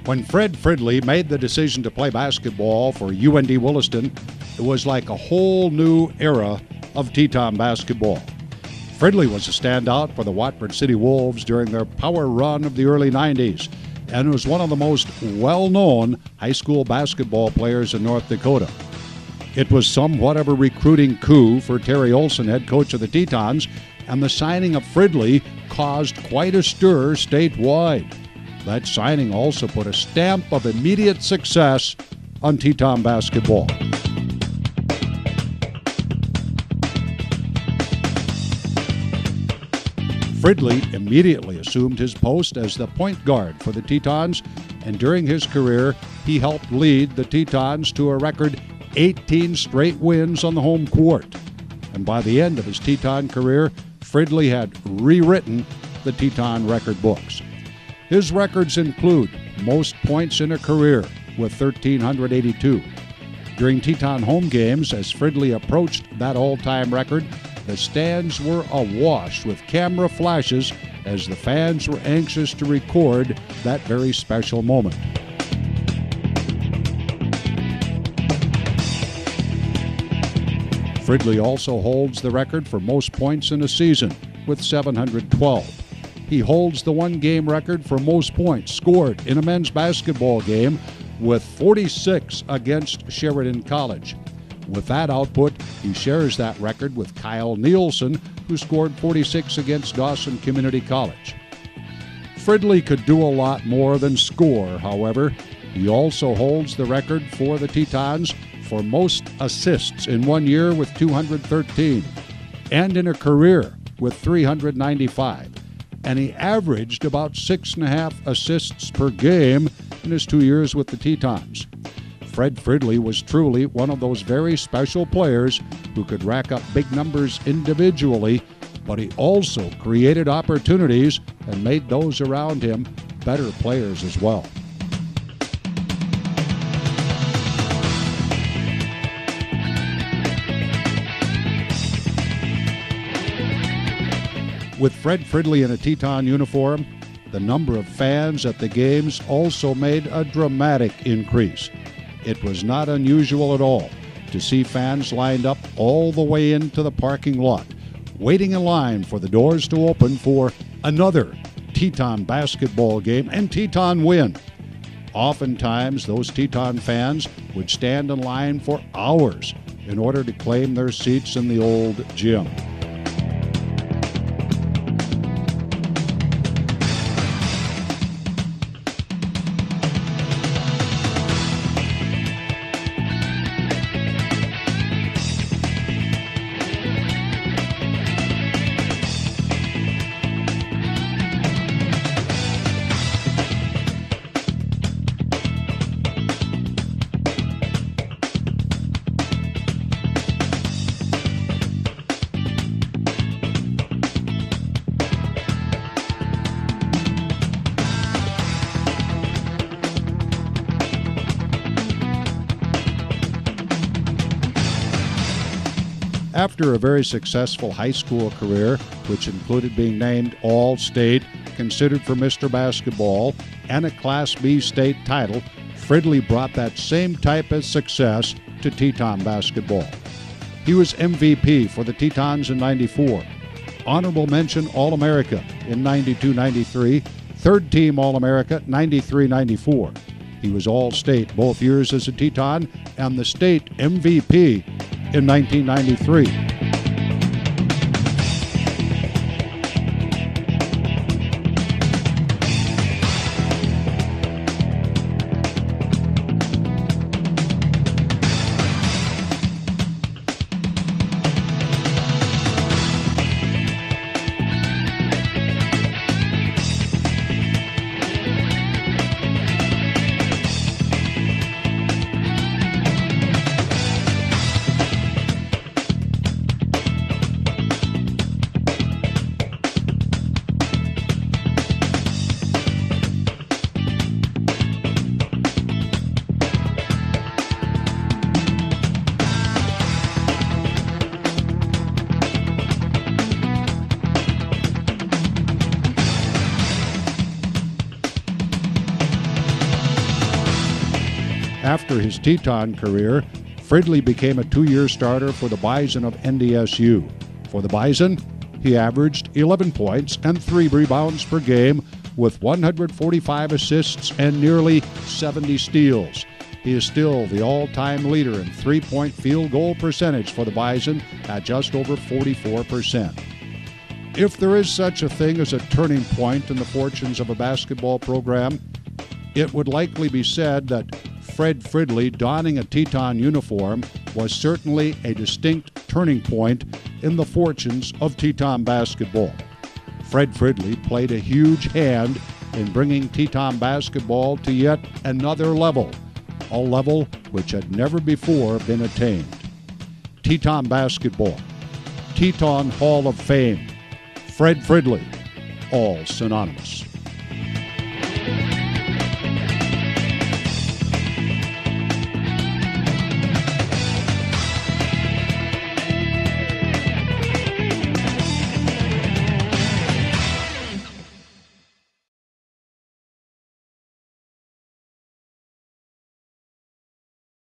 When Fred Fridley made the decision to play basketball for UND Williston, it was like a whole new era of Teton basketball. Fridley was a standout for the Watford City Wolves during their power run of the early 90s and was one of the most well-known high school basketball players in North Dakota. It was somewhat of a recruiting coup for Terry Olson, head coach of the Tetons, and the signing of Fridley caused quite a stir statewide. That signing also put a stamp of immediate success on Teton basketball. Fridley immediately assumed his post as the point guard for the Tetons, and during his career, he helped lead the Tetons to a record 18 straight wins on the home court. And by the end of his Teton career, Fridley had rewritten the Teton record books. His records include most points in a career with 1,382. During Teton home games, as Fridley approached that all-time record, the stands were awash with camera flashes as the fans were anxious to record that very special moment. Fridley also holds the record for most points in a season with 712. He holds the one-game record for most points scored in a men's basketball game with 46 against Sheridan College. With that output, he shares that record with Kyle Nielsen, who scored 46 against Dawson Community College. Fridley could do a lot more than score, however. He also holds the record for the Tetons for most assists in one year with 213, and in a career with 395. And he averaged about 6.5 assists per game in his 2 years with the Tetons. Fred Fridley was truly one of those very special players who could rack up big numbers individually, but he also created opportunities and made those around him better players as well. With Fred Fridley in a Teton uniform, the number of fans at the games also made a dramatic increase. It was not unusual at all to see fans lined up all the way into the parking lot, waiting in line for the doors to open for another Teton basketball game and Teton win. Oftentimes, those Teton fans would stand in line for hours in order to claim their seats in the old gym. After a very successful high school career, which included being named All-State, considered for Mr. Basketball, and a Class B state title, Fridley brought that same type of success to Teton basketball. He was MVP for the Tetons in '94, honorable mention All-America in '92-93, third-team All-America '93-94. He was All-State both years as a Teton and the state MVP in 1993. After his Teton career, Fridley became a 2-year starter for the Bison of NDSU. For the Bison, he averaged 11 points and 3 rebounds per game with 145 assists and nearly 70 steals. He is still the all-time leader in three-point field goal percentage for the Bison at just over 44%. If there is such a thing as a turning point in the fortunes of a basketball program, it would likely be said that Fred Fridley donning a Teton uniform was certainly a distinct turning point in the fortunes of Teton basketball. Fred Fridley played a huge hand in bringing Teton basketball to yet another level, a level which had never before been attained. Teton basketball, Teton Hall of Fame, Fred Fridley, all synonymous.